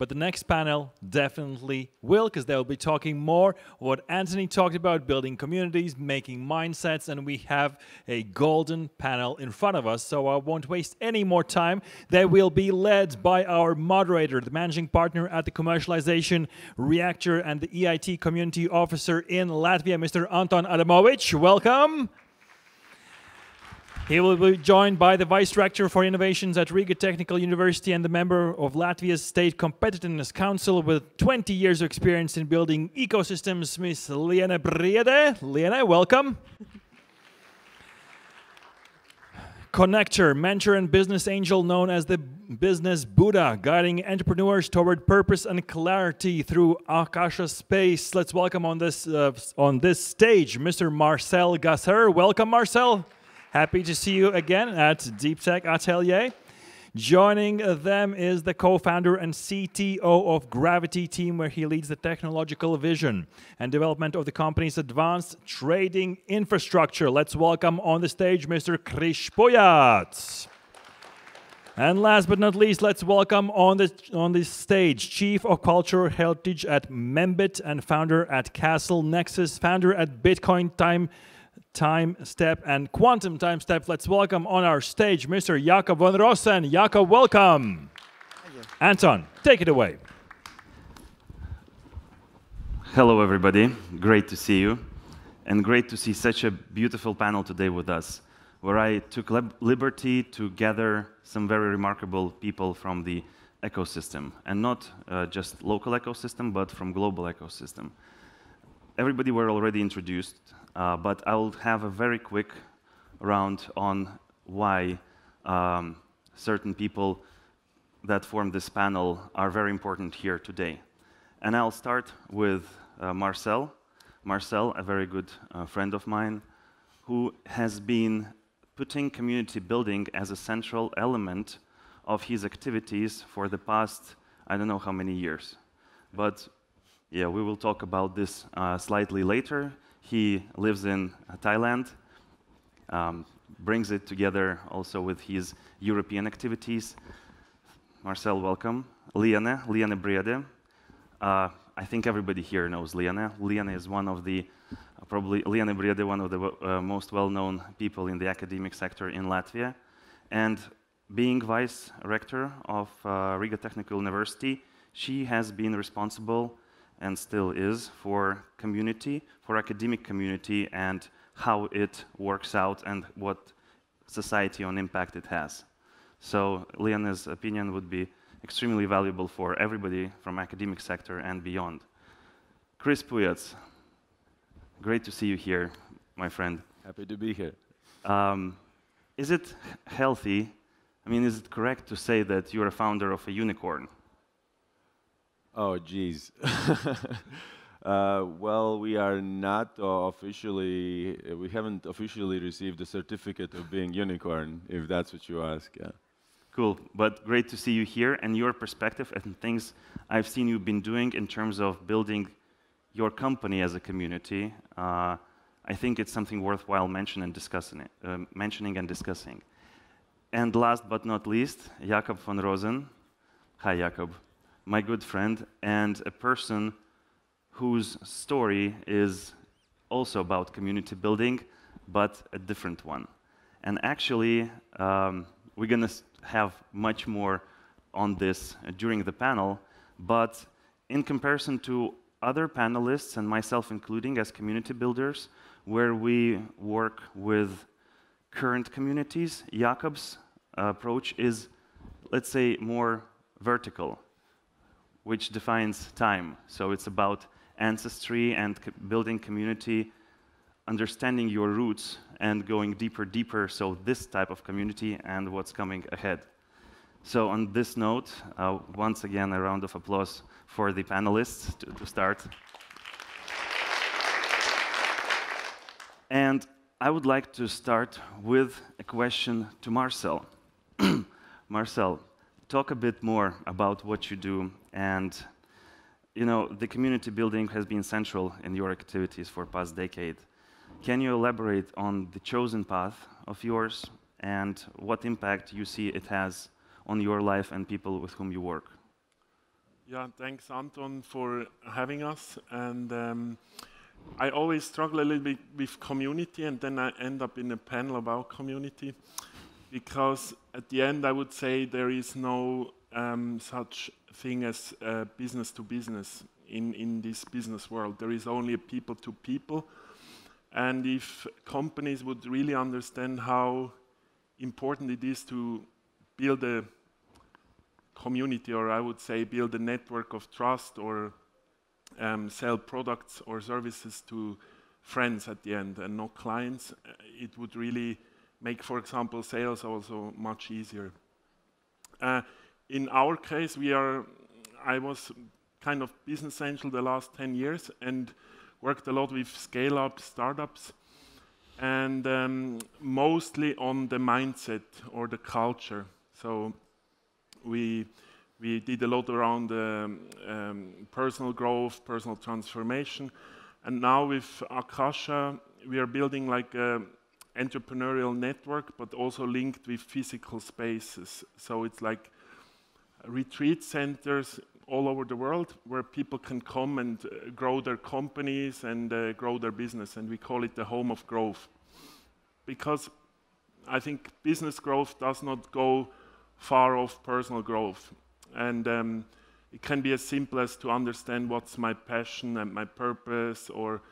but the next panel definitely will, because they'll be talking more what Anthony talked about, building communities, making mindsets, and we have a golden panel in front of us, so I won't waste any more time. They will be led by our moderator, the managing partner at the Commercialization Reactor and the EIT Community Officer in Latvia, Mr. Anton Adamovic. Welcome. He will be joined by the Vice Director for Innovations at Riga Technical University and the member of Latvia's State Competitiveness Council with 20 years of experience in building ecosystems, Ms. Liene Briede. Liene, welcome. Connector, mentor and business angel known as the Business Buddha, guiding entrepreneurs toward purpose and clarity through Akasha space. Let's welcome on this stage Mr. Marcel Gasser. Welcome, Marcel. Happy to see you again at Deep Tech Atelier. Joining them is the co-founder and CTO of Gravity team, where he leads the technological vision and development of the company's advanced trading infrastructure. Let's welcome on the stage Mr. Krish Pojats. And last but not least, let's welcome on this stage Chief of Cultural Heritage at Membit and founder at Castle Nexus, founder at Bitcoin Time Step and Quantum Time Step. Let's welcome on our stage Mr. Jakob von Rosen. Jakob, welcome. Anton, take it away. Hello, everybody. Great to see you. And great to see such a beautiful panel today with us, where I took liberty to gather some very remarkable people from the ecosystem, and not just local ecosystem, but from global ecosystem. Everybody were already introduced, but I will have a very quick round on why certain people that form this panel are very important here today. And I'll start with Marcel. Marcel, a very good friend of mine, who has been putting community building as a central element of his activities for the past, I don't know how many years. But yeah, we will talk about this slightly later. He lives in Thailand, brings it together also with his European activities. Marcel, welcome. Liene Briede. I think everybody here knows Liene. Liene is one of the, probably Liene Briede, one of the most well-known people in the academic sector in Latvia. And being vice rector of Riga Technical University, she has been responsible and still is for community, for academic community, and how it works out and what society on impact it has. So Liene's opinion would be extremely valuable for everybody from academic sector and beyond. Chris Pujats, great to see you here, my friend. Happy to be here. Is it healthy, I mean, is it correct to say that you're a founder of a unicorn? Oh, geez. Well, we are not officially, we haven't officially received the certificate of being unicorn, if that's what you ask. Yeah. Cool, but great to see you here and your perspective and things I've seen you've been doing in terms of building your company as a community. I think it's something worthwhile mentioning and discussing. And last but not least, Jakob von Rosen. Hi, Jakob. My good friend, and a person whose story is also about community building, but a different one. And actually, we're going to have much more on this during the panel, but in comparison to other panelists, and myself including as community builders, where we work with current communities, Jakob's approach is, let's say, more vertical, which defines time. So it's about ancestry and building community, understanding your roots and going deeper, so this type of community and what's coming ahead. So on this note, once again, a round of applause for the panelists to start. And I would like to start with a question to Marcel. Marcel, talk a bit more about what you do, and you know, the community building has been central in your activities for past decade. Can you elaborate on the chosen path of yours and what impact you see it has on your life and people with whom you work? Yeah, thanks, Anton, for having us. And I always struggle a little bit with community, and then I end up in a panel about community, because at the end I would say there is no such thing as business to business in this business world. There is only a people to people. And if companies would really understand how important it is to build a community, or I would say build a network of trust, or sell products or services to friends at the end and not clients, it would really make, for example, sales also much easier. In our case, I was kind of business angel the last 10 years and worked a lot with scale-up startups, and mostly on the mindset or the culture. So we did a lot around personal growth, personal transformation, and now with Akasha, we are building like a entrepreneurial network, but also linked with physical spaces. So it's like retreat centers all over the world where people can come and grow their companies and grow their business, and we call it the home of growth. Because I think business growth does not go far off personal growth. And it can be as simple as to understand what's my passion and my purpose, or,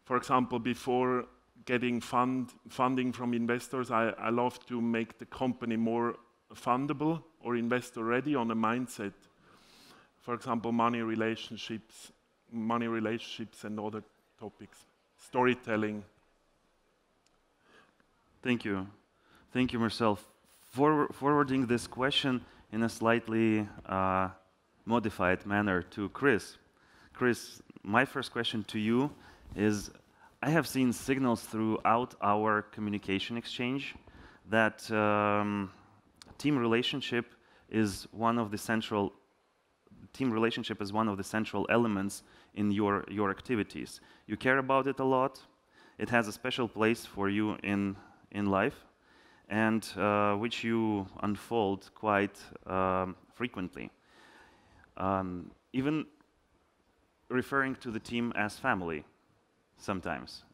for example, before getting funding from investors, I love to make the company more fundable or investor ready on a mindset. For example, money relationships and other topics, storytelling. Thank you. Thank you, Marcel. Forwarding this question in a slightly modified manner to Chris. Chris, my first question to you is, I have seen signals throughout our communication exchange that team relationship is one of the central elements in your activities. You care about it a lot. It has a special place for you in life, and which you unfold quite frequently. Even referring to the team as family sometimes.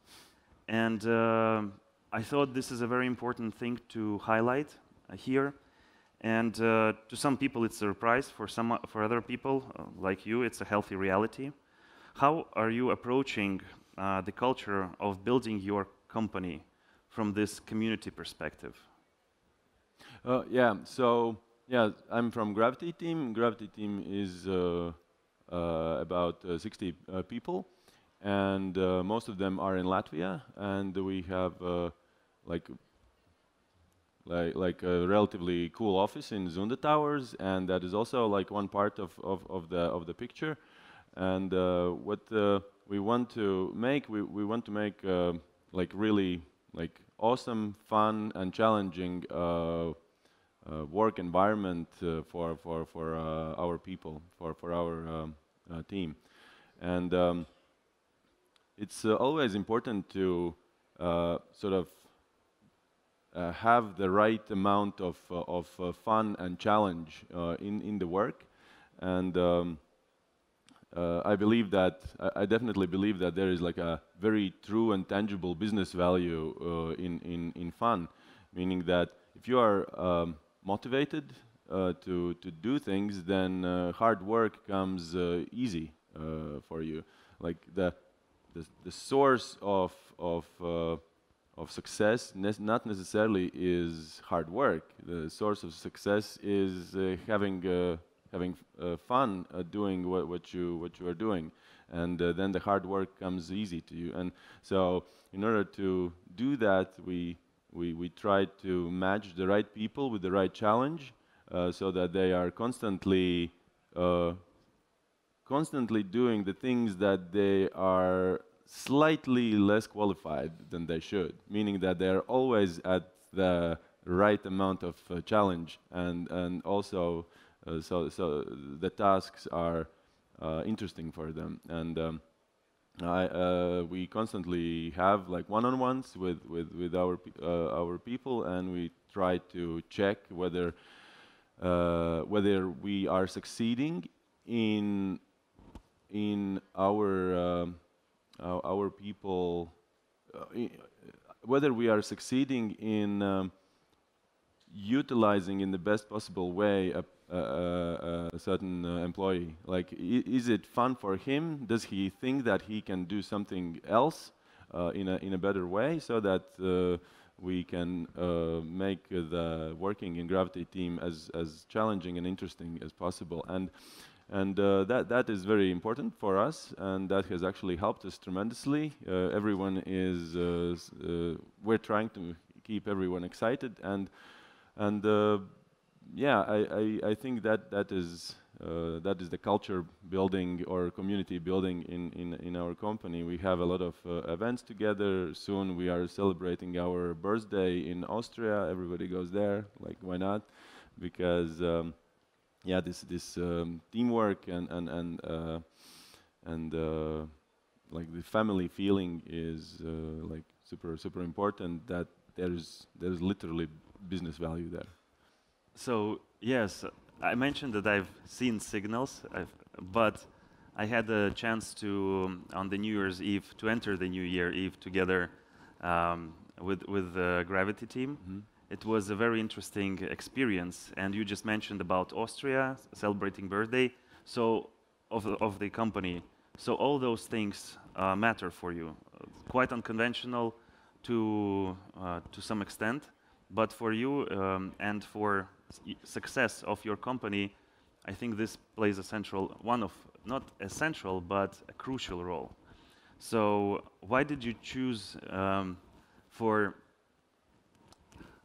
And I thought this is a very important thing to highlight here. And to some people it's a surprise, for other people like you it's a healthy reality. How are you approaching the culture of building your company from this community perspective? I'm from Gravity Team. Gravity Team is about 60 people, and most of them are in Latvia, and we have like a relatively cool office in Zunda Towers, and that is also like one part of the picture. And what we want to make, we want to make like really like awesome, fun, and challenging work environment for our people, for our team. And it's always important to sort of have the right amount of fun and challenge in the work. And I believe that, I definitely believe that there is like a very true and tangible business value in fun, meaning that if you are motivated to do things, then hard work comes easy for you. Like the source of success not necessarily is hard work. The source of success is having fun doing what you are doing, and then the hard work comes easy to you. And so, in order to do that, we try to match the right people with the right challenge, so that they are constantly doing the things that they are slightly less qualified than they should, meaning that they are always at the right amount of challenge, and also so the tasks are interesting for them. And we constantly have like one-on-ones with our people, and we try to check whether we are succeeding in our people, whether we are succeeding in utilizing in the best possible way a certain employee. Like, is it fun for him? Does he think that he can do something else in a better way, so that we can make the working in Gravity team as challenging and interesting as possible? And that is very important for us, and that has actually helped us tremendously. Everyone is, we're trying to keep everyone excited, and yeah, I think that is the culture building or community building in our company. We have a lot of events together. Soon we are celebrating our birthday in Austria. Everybody goes there. Like, why not? Because yeah, this teamwork and like the family feeling is like super important. That there's literally business value there. So yes, I mentioned that I've seen signals, but I had a chance to on the New Year's Eve to enter the New Year Eve together with the Gravity team. Mm-hmm. It was a very interesting experience, and you just mentioned about Austria celebrating birthday, so of the company. So all those things matter for you. Quite unconventional to some extent, but for you and for success of your company, I think this plays a central, not essential, but a crucial role. So why did you choose for,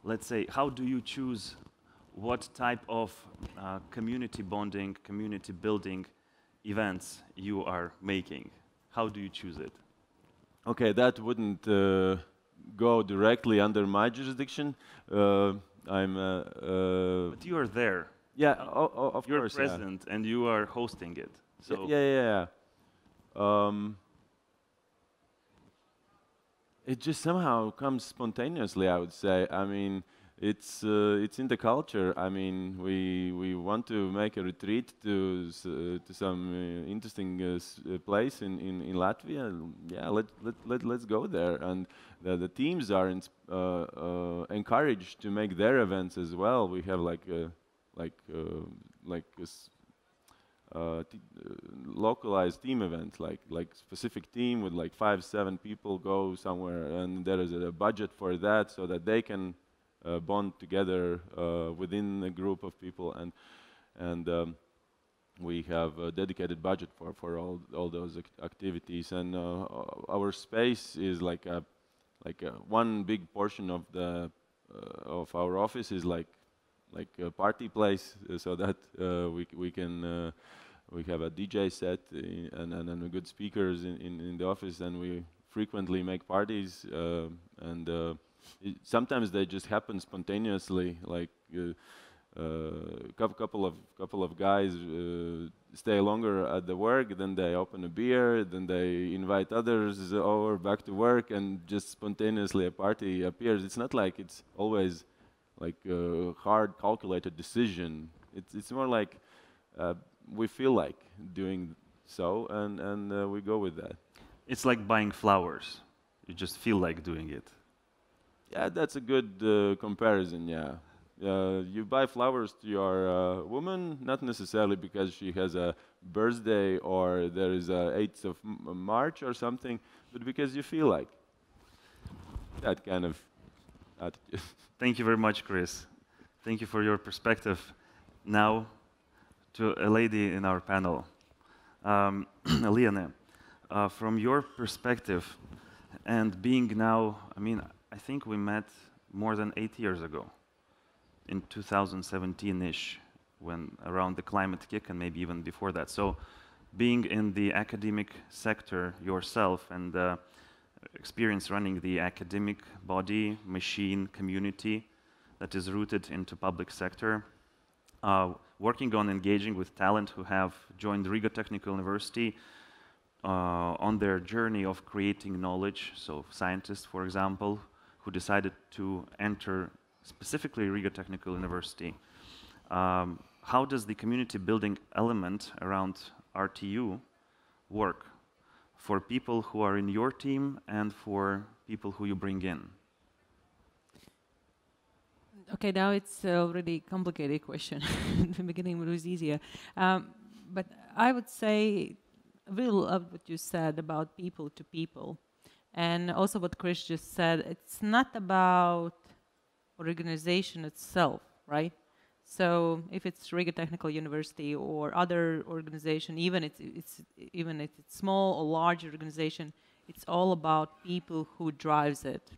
let's say, how do you choose what type of community bonding, community building events you are making? How do you choose it? Okay, that wouldn't go directly under my jurisdiction. But you are there. Yeah, of You're course. present and you are hosting it. So Yeah. It just somehow comes spontaneously, I would say. I mean, it's in the culture. I mean, we want to make a retreat to some interesting place in Latvia. Yeah, let's go there. And the teams are encouraged to make their events as well. We have like localized team events, like specific team with like 5-7 people go somewhere, and there is a budget for that, so that they can bond together within a group of people, and we have a dedicated budget for all those activities, and our space is like one big portion of the of our office is like a party place, so that we can we have a DJ set and good speakers in the office, and we frequently make parties, and sometimes they just happen spontaneously. Like couple of guys stay longer at the work, then they open a beer, then they invite others over back to work, and just spontaneously a party appears. It's not like it's always like a hard calculated decision. It's more like we feel like doing so, and we go with that. it's like buying flowers. You just feel like doing it. Yeah, that's a good comparison. Yeah, you buy flowers to your woman, not necessarily because she has a birthday or there is a 8th of March or something, but because you feel like that kind of attitude. Thank you very much, Chris. Thank you for your perspective. Now, to a lady in our panel, Liane, from your perspective, and being now, I mean, I think we met more than 8 years ago, in 2017-ish, when around the climate kick, and maybe even before that. So, being in the academic sector yourself and experience running the academic body, machine, community that is rooted into public sector, working on engaging with talent who have joined Riga Technical University on their journey of creating knowledge, so scientists, for example, who decided to enter specifically Riga Technical University. how does the community building element around RTU work for people who are in your team and for people who you bring in? Okay, now it's a really complicated question. In the beginning it was easier. But I would say, I really love what you said about people to people. And also what Chris just said, it's not about organization itself, right? So if it's Riga Technical University or other organization, even if it's small or large organization, it's all about people who drives it.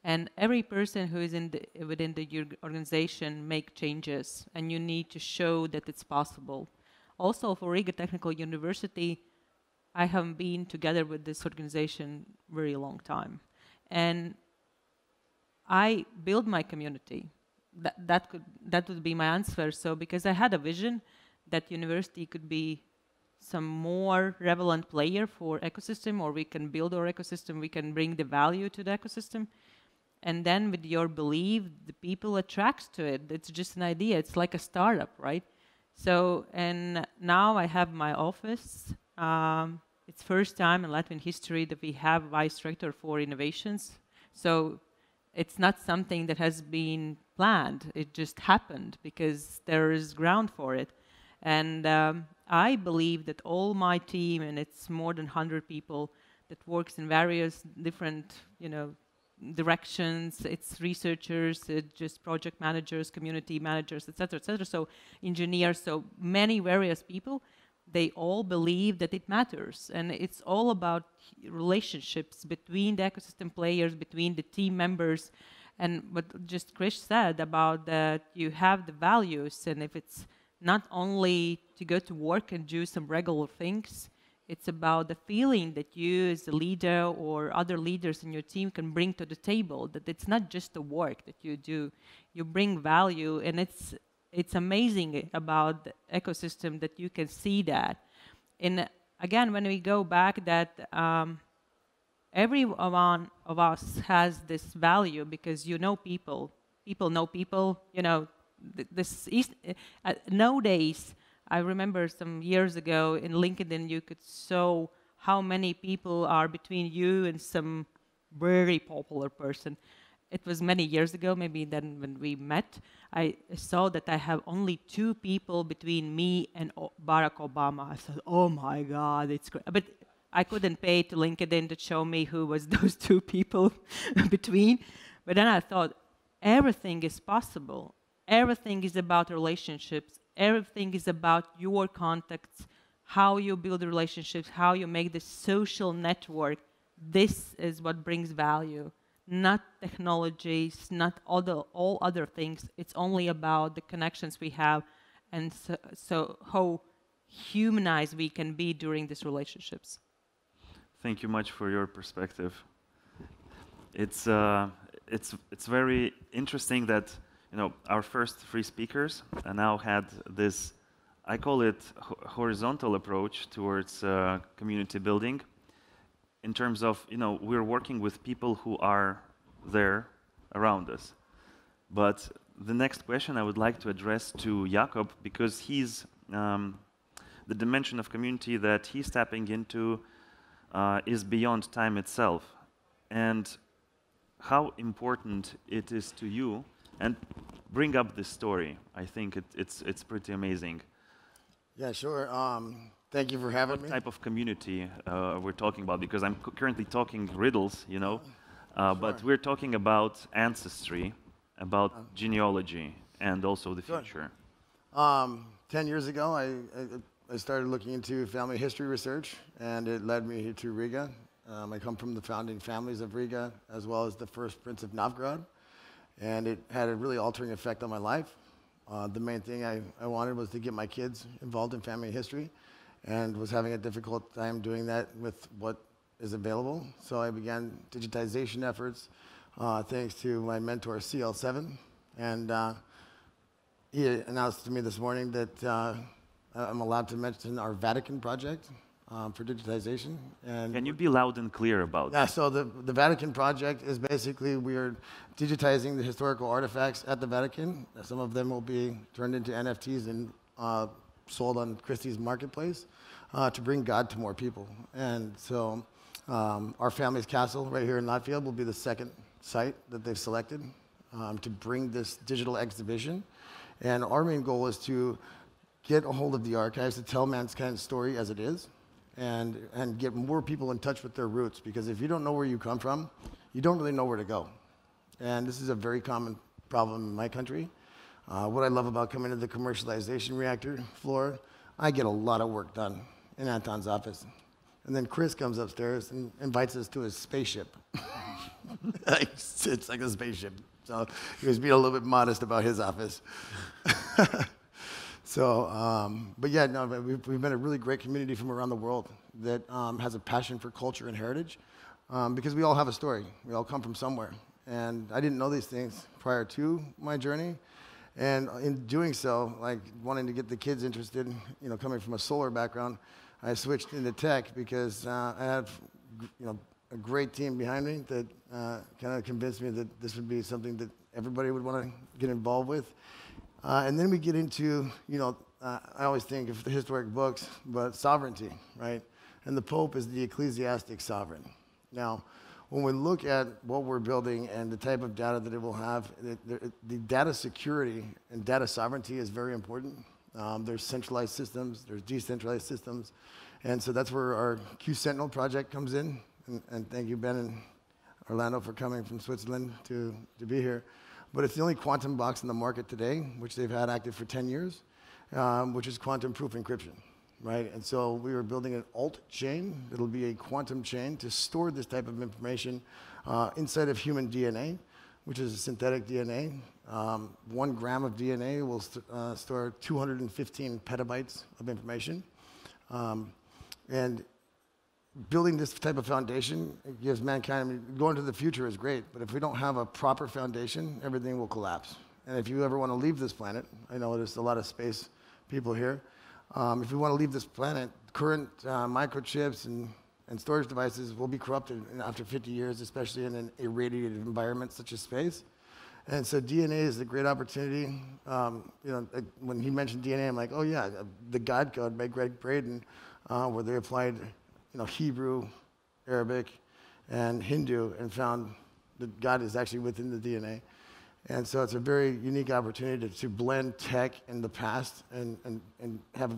And every person who is within the organization make changes, and you need to show that it's possible. Also for Riga Technical University, I have been together with this organization very long time. And I build my community. That would be my answer. So because I had a vision that university could be some more relevant player for ecosystem, or we can build our ecosystem, we can bring the value to the ecosystem. And then with your belief, the people attracts to it. It's just an idea. It's like a startup, right? So, and now I have my office. It's first time in Latvian history that we have vice director for innovations. So it's not something that has been planned. It just happened because there is ground for it. And I believe that all my team, and it's more than 100 people that works in various different, directions. It's researchers, it's just project managers, community managers, etc., etc. So engineers, so many various people. They all believe that it matters, and it's all about relationships between the ecosystem players, between the team members, and what just Chris said about that you have the values, and if it's not only to go to work and do some regular things, it's about the feeling that you as a leader or other leaders in your team can bring to the table, that it's not just the work that you do, you bring value, and it's amazing about the ecosystem that you can see that. And again, when we go back that every one of us has this value because people know people, nowadays, I remember some years ago in LinkedIn, you could show how many people are between you and some very popular person. It was many years ago, maybe then when we met, I saw that I have only 2 people between me and Barack Obama. I said, oh my God, it's great. But I couldn't pay to LinkedIn to show me who was those 2 people between. But then I thought, everything is possible. Everything is about relationships. Everything is about your contacts, how you build relationships, how you make the social network. This is what brings value. Not technologies, not all other things. It's only about the connections we have, and so how humanized we can be during these relationships. Thank you much for your perspective. It's very interesting that our first 3 speakers now had this, I call it horizontal approach towards community building. In terms of, we're working with people who are there around us. But the next question I would like to address to Jakob, because he's the dimension of community that he's tapping into is beyond time itself. And how important it is to you, and bring up this story. I think it's pretty amazing. Yeah, sure. Thank you for having me. What type of community we're talking about? Because I'm currently talking riddles, Sure. but we're talking about ancestry, about genealogy, and also the Sure. future. 10 years ago, I started looking into family history research, and it led me to Riga. I come from the founding families of Riga, as well as the first Prince of Novgorod, and it had a really altering effect on my life. The main thing I wanted was to get my kids involved in family history, and was having a difficult time doing that with what is available. So I began digitization efforts thanks to my mentor, CL7. And he announced to me this morning that I'm allowed to mention our Vatican project. for digitization. And Can you be loud and clear about yeah, so the Vatican project is basically we are digitizing the historical artifacts at the Vatican. Some of them will be turned into NFTs and sold on Christie's marketplace to bring God to more people. And so our family's castle right here in Latvia will be the second site that they've selected to bring this digital exhibition. And our main goal is to get a hold of the archives to tell mankind's story as it is, and get more people in touch with their roots. Because if you don't know where you come from, you don't really know where to go. And this is a very common problem in my country. What I love about coming to the commercialization reactor floor, I get a lot of work done in Anton's office. And then Chris comes upstairs and invites us to his spaceship. It's like a spaceship. So he was being a little bit modest about his office. So, but yeah, no, we've been a really great community from around the world that has a passion for culture and heritage, because we all have a story. We all come from somewhere. And I didn't know these things prior to my journey. And in doing so, like wanting to get the kids interested, you know, coming from a solar background, I switched into tech because I have, you know, a great team behind me that kind of convinced me that this would be something that everybody would want to get involved with. And then we get into, you know, I always think of the historic books, but sovereignty, right? And the Pope is the ecclesiastic sovereign. Now, when we look at what we're building and the type of data that it will have, the data security and data sovereignty is very important. There's centralized systems, there's decentralized systems, and so that's where our Q Sentinel project comes in. And thank you, Ben and Orlando, for coming from Switzerland to be here. But it's the only quantum box in the market today, which they've had active for 10 years, which is quantum-proof encryption, right? And so we are building an alt chain. It'll be a quantum chain to store this type of information inside of human DNA, which is a synthetic DNA. 1 gram of DNA will store 215 petabytes of information. And building this type of foundation, it gives mankind, I mean, going to the future is great, but if we don't have a proper foundation, everything will collapse. And if you ever want to leave this planet, I know there's a lot of space people here, if you want to leave this planet, current microchips and storage devices will be corrupted after 50 years, especially in an irradiated environment such as space. And so DNA is a great opportunity. You know, when he mentioned DNA, I'm like, oh yeah, the God Code by Greg Braden, where they applied, you know, Hebrew, Arabic, and Hindu, and found that God is actually within the DNA. And so it's a very unique opportunity to blend tech in the past and have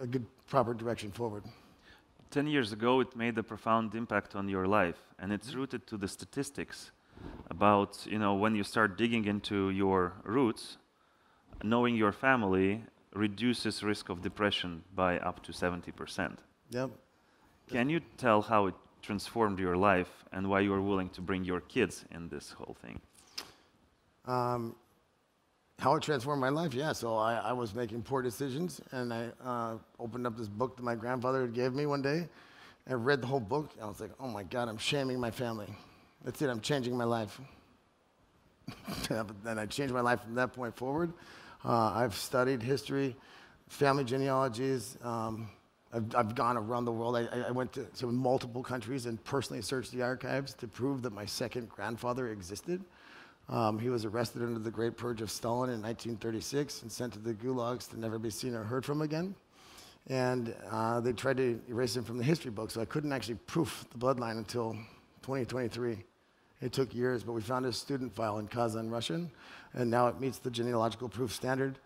a good, proper direction forward. 10 years ago, it made a profound impact on your life, and it's rooted to the statistics about, you know, when you start digging into your roots, knowing your family reduces risk of depression by up to 70%. Yep. Can you tell how it transformed your life and why you are willing to bring your kids in this whole thing? How it transformed my life? Yeah, so I was making poor decisions, and I opened up this book that my grandfather gave me one day, and read the whole book. And I was like, oh my God, I'm shaming my family. That's it, I'm changing my life. Then I changed my life from that point forward. I've studied history, family genealogies. I've gone around the world. I went to multiple countries and personally searched the archives to prove that my second grandfather existed. He was arrested under the Great Purge of Stalin in 1936 and sent to the gulags to never be seen or heard from again. And they tried to erase him from the history book, so I couldn't actually proof the bloodline until 2023. It took years, but we found his student file in Kazan Russian, and now it meets the genealogical proof standard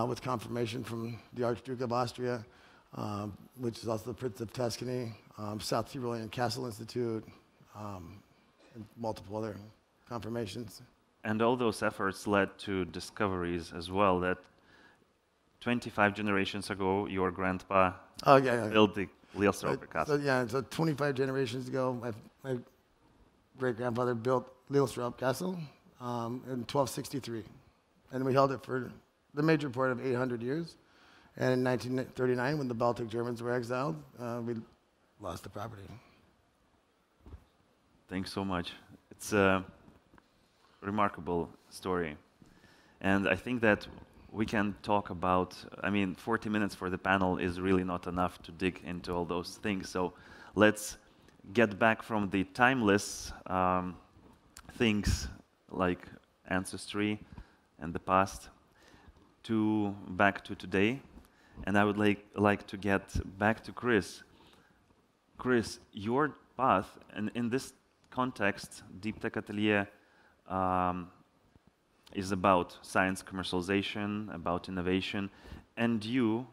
with confirmation from the Archduke of Austria, which is also the Prince of Tuscany, South Tyrolean Castle Institute, and multiple other confirmations. And all those efforts led to discoveries as well, that 25 generations ago, your grandpa built the Lielstraupe Castle. So 25 generations ago, my great-grandfather built Lielstraupe Castle in 1263. And we held it for the major part of 800 years. And in 1939, when the Baltic Germans were exiled, we lost the property. Thanks so much. It's a remarkable story. And I think that we can talk about, I mean, 40 minutes for the panel is really not enough to dig into all those things. So let's get back from the timeless things like ancestry and the past to back to today. And I would like to get back to Chris. Chris, your path, and in this context, Deep Tech Atelier is about science commercialization, about innovation, and you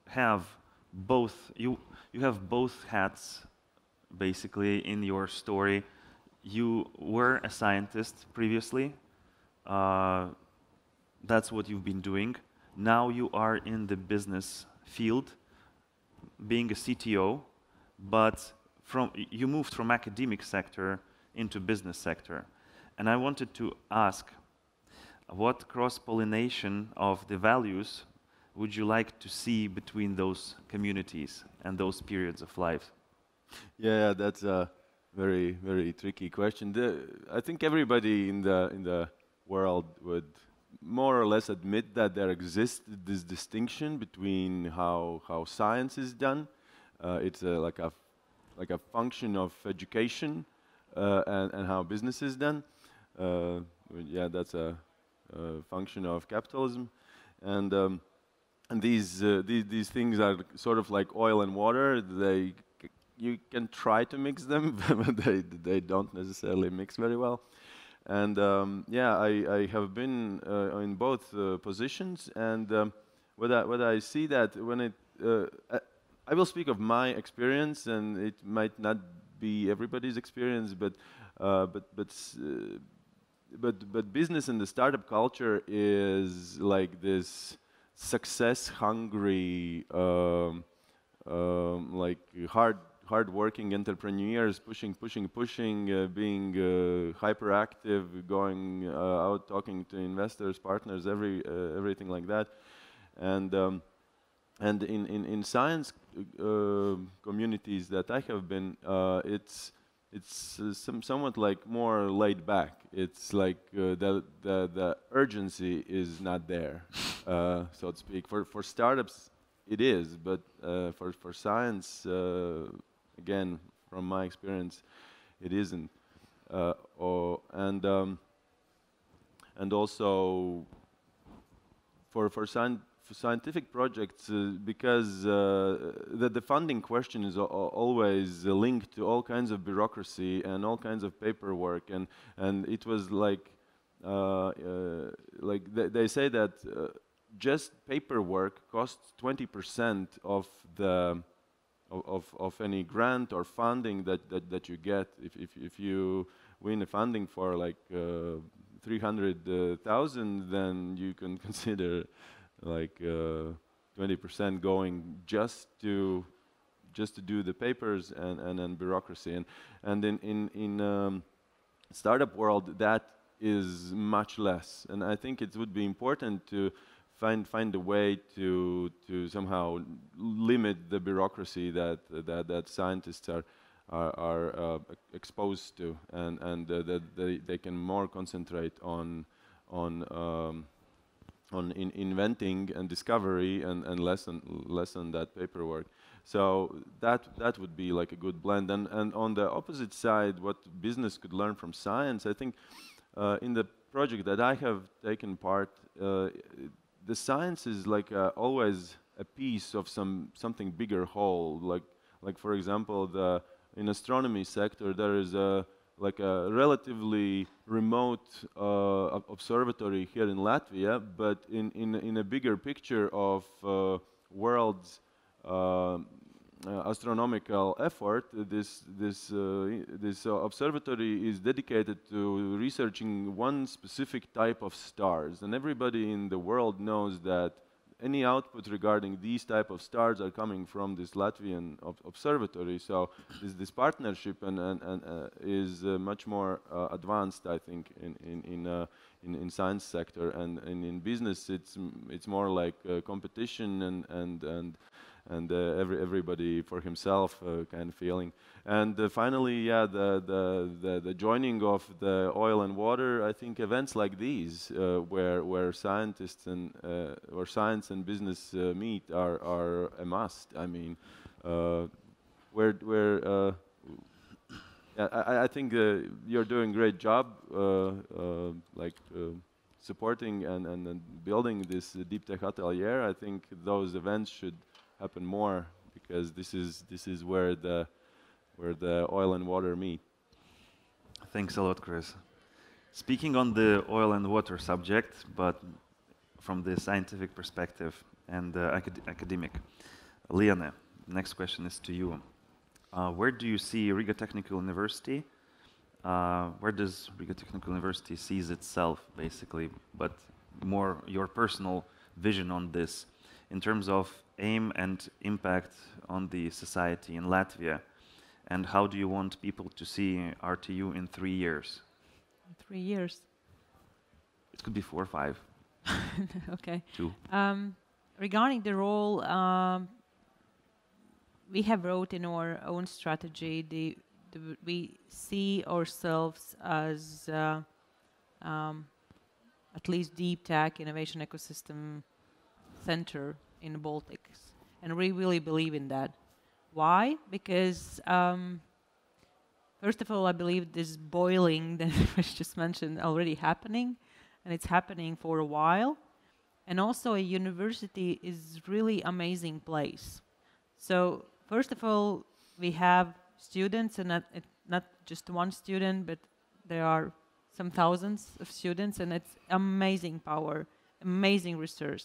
have both. You have both hats, basically, in your story. You were a scientist previously. That's what you've been doing. Now you are in the business field, being a CTO, but you moved from academic sector into business sector. And I wanted to ask, what cross-pollination of the values would you like to see between those communities and those periods of life? Yeah, that's a very, very tricky question. I think everybody in the world would more or less admit that there exists this distinction between how science is done. It's like a function of education and how business is done. Yeah, that's a function of capitalism, and these things are sort of like oil and water. You can try to mix them, but they don't necessarily mix very well. And yeah, I have been in both positions, and what I see that when I will speak of my experience, and it might not be everybody's experience, but business and the startup culture is like this success-hungry, like hard-working entrepreneurs, pushing, being hyperactive, going out talking to investors, partners, everything like that, and in science communities that I have been, it's somewhat like more laid back. It's like the urgency is not there, so to speak. For startups, it is, but for science, again, from my experience, it isn't. And also for scientific projects, because the funding question is always linked to all kinds of bureaucracy and all kinds of paperwork, and it was like they say that just paperwork costs 20% of any grant or funding that you get. If you win a funding for like 300,000, then you can consider like 20% going just to do the papers and bureaucracy, and in startup world that is much less, and I think it would be important to find a way to somehow limit the bureaucracy that scientists are exposed to, and that they can more concentrate on inventing and discovery and lessen that paperwork. So that would be like a good blend. And on the opposite side, what business could learn from science, I think in the project that I have taken part, the science is like always a piece of something bigger whole. Like for example, in astronomy sector, there is like a relatively remote observatory here in Latvia, but in a bigger picture of world's astronomical effort, this observatory is dedicated to researching one specific type of stars, and everybody in the world knows that any output regarding these type of stars are coming from this Latvian observatory. So this partnership is much more advanced, I think, in science sector, and in business it's more like competition and everybody for himself kind of feeling. And finally, yeah, the joining of the oil and water. I think events like these, where scientists and or science and business meet, are a must. I mean, where yeah, I think you're doing a great job, supporting and building this Deep Tech Atelier. I think those events should happen more, because this is where the oil and water meet. Thanks a lot, Chris. Speaking on the oil and water subject, but from the scientific perspective and academic, Liane, next question is to you. Where do you see Riga Technical University? Where does Riga Technical University sees itself, basically, but more your personal vision on this, in terms of aim and impact on the society in Latvia, and how do you want people to see RTU in 3 years? 3 years. It could be 4 or 5. Okay. 2. Regarding the role, we have wrote in our own strategy, we see ourselves as at least deep tech innovation ecosystem center in the Baltics, and we really believe in that. Why? Because first of all, I believe this boiling that was just mentioned already happening, and it's happening for a while. And also, a university is really amazing place. So first of all, we have students, and not just one student, but there are some thousands of students, and it's amazing power, amazing research.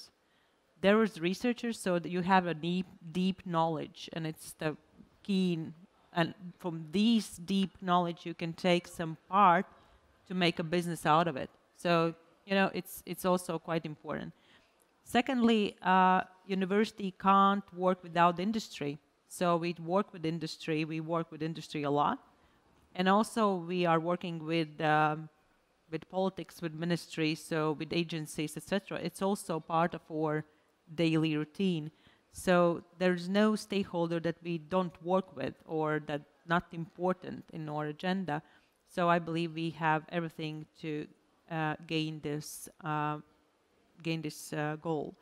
There is researchers, so that you have a deep knowledge, and it's the key. And from these deep knowledge, you can take some part to make a business out of it. So it's also quite important. Secondly, university can't work without industry. So we work with industry. We work with industry a lot, and also we are working with politics, with ministries, so with agencies, etc. It's also part of our daily routine. So there's no stakeholder that we don't work with or that not important in our agenda. So I believe we have everything to gain this goal.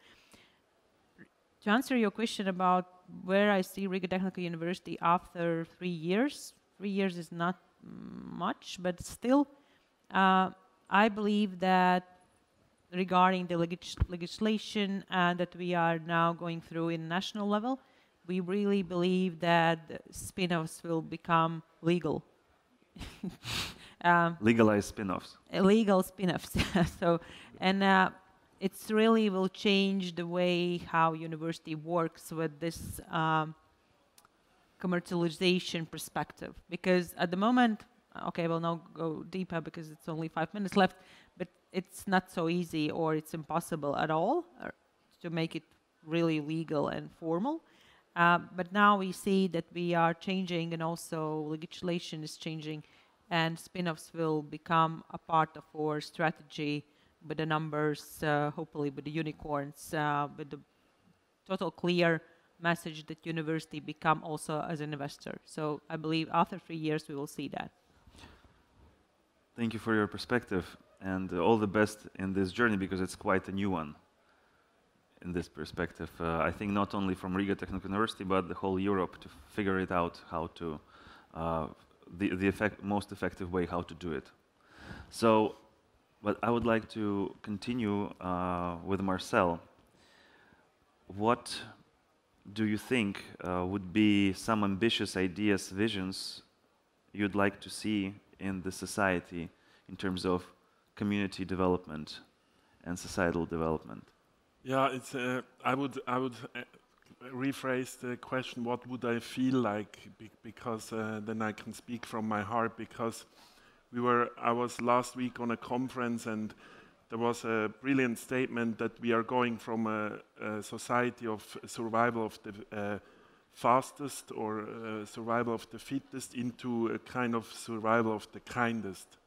To answer your question about where I see Riga Technical University after 3 years, 3 years is not much, but still, I believe that regarding the legislation that we are now going through in national level, we really believe that spin-offs will become legal. Legalized spin-offs. Legal spin-offs. So, and it's really will change the way how university works with this commercialization perspective. Because at the moment, okay, we'll now go deeper because it's only 5 minutes left, but it's not so easy, or it's impossible at all to make it really legal and formal. But now we see that we are changing, and also legislation is changing, and spin-offs will become a part of our strategy with the numbers, hopefully with the unicorns, with the total clear message that university become also as an investor. So I believe after 3 years we will see that. Thank you for your perspective, and all the best in this journey, because it's quite a new one in this perspective. I think not only from Riga Technical University, but the whole Europe, to figure it out how to, the most effective way how to do it. So, but I would like to continue with Marcel. What do you think would be some ambitious ideas, visions you'd like to see in the society in terms of community development and societal development? Yeah, it's. I would rephrase the question. What would I feel like? Because then I can speak from my heart. Because I was last week on a conference, and there was a brilliant statement that we are going from a society of survival of the fastest, or survival of the fittest, into a kind of survival of the kindest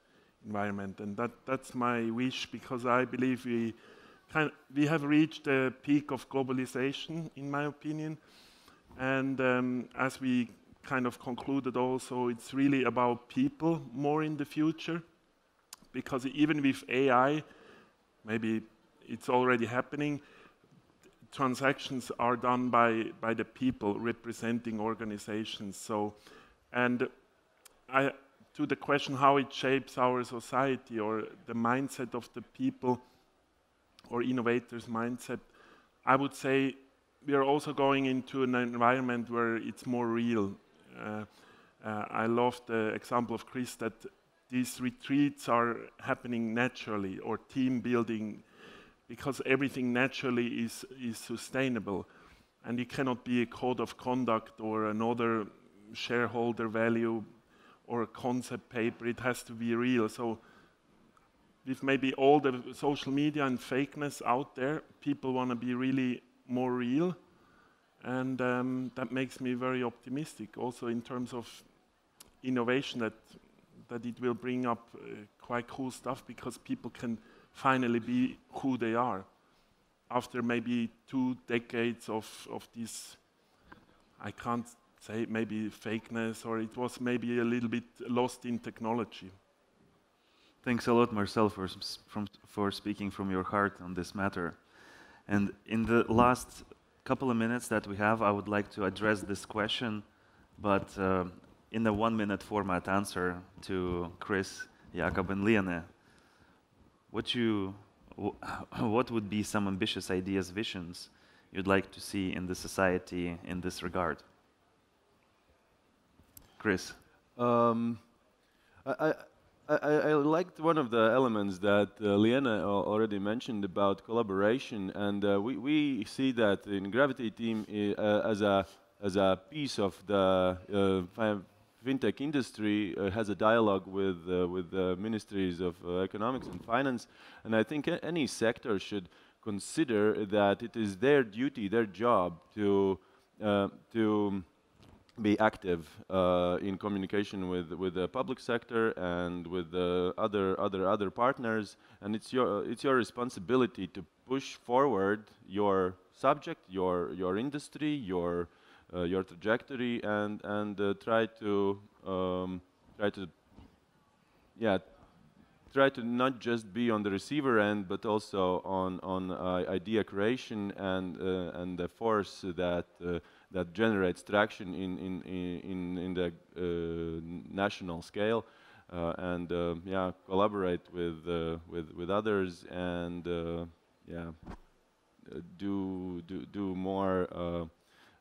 environment. And that's my wish, because I believe we have reached the peak of globalization, in my opinion, And as we kind of concluded also, it's really about people more in the future, because even with AI, maybe it's already happening, transactions are done by the people representing organizations. So, and to the question how it shapes our society or the mindset of the people or innovators' mindset, I would say we are also going into an environment where it's more real. I love the example of Chris that these retreats are happening naturally, or team building, because everything naturally is sustainable. And it cannot be a code of conduct or another shareholder value or a concept paper. It has to be real. So with maybe all the social media and fakeness out there, people want to be really more real. And that makes me very optimistic also in terms of innovation, that it will bring up quite cool stuff, because people can finally be who they are after maybe 2 decades of this, I can't say maybe fakeness, or it was maybe a little bit lost in technology. Thanks a lot, Marcel, for speaking from your heart on this matter. And in the last couple of minutes that we have, I would like to address this question, but in a 1-minute format answer to Chris, Jakob, and Liane. What would be some ambitious ideas, visions you'd like to see in the society in this regard? Chris. I liked one of the elements that Liane already mentioned about collaboration, and we see that in Gravity team as a piece of the fintech industry has a dialogue with the ministries of economics and finance, and I think any sector should consider that it is their duty, their job to be active in communication with the public sector and with the other partners, and it's your responsibility to push forward your subject, your industry, your trajectory, and try to not just be on the receiver end, but also on idea creation and the force that generates traction in the national scale, and collaborate with others, and do more.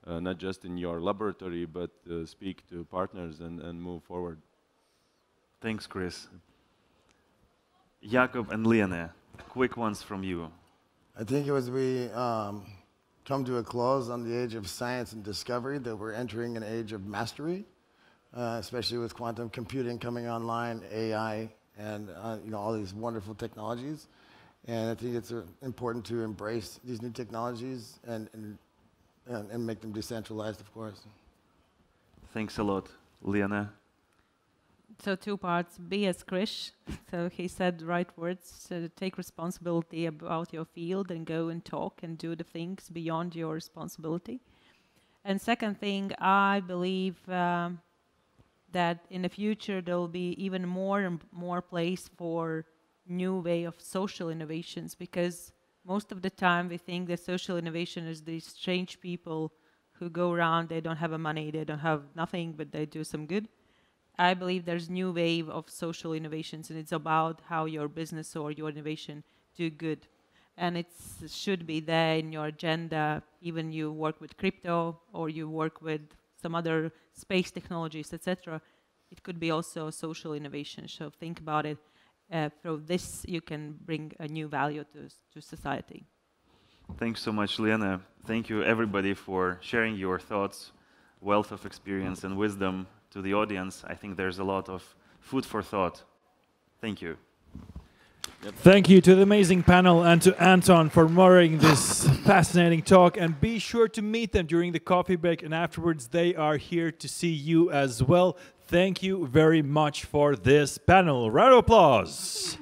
Not just in your laboratory, but speak to partners and move forward. Thanks, Chris. Jakob and Liane, quick ones from you. I think as we come to a close on the age of science and discovery, that we're entering an age of mastery, especially with quantum computing coming online, AI, and all these wonderful technologies. And I think it's important to embrace these new technologies and make them decentralized, of course. Thanks a lot. Liane? So 2 parts. Be as Chris. So he said the right words. So take responsibility about your field and go and talk and do the things beyond your responsibility. And second thing, I believe that in the future there will be even more and more place for new way of social innovations, because most of the time we think that social innovation is these strange people who go around, they don't have money, they don't have nothing, but they do some good. I believe there's new wave of social innovations, and it's about how your business or your innovation do good. And it should be there in your agenda, even you work with crypto or you work with some other space technologies, etc. It could be also a social innovation, so think about it. Through this, you can bring a new value to society. Thanks so much, Liane. Thank you, everybody, for sharing your thoughts, wealth of experience and wisdom to the audience. I think there's a lot of food for thought. Thank you. Yep. Thank you to the amazing panel and to Anton for moderating this fascinating talk. And be sure to meet them during the coffee break, and afterwards they are here to see you as well. Thank you very much for this panel. Round of applause.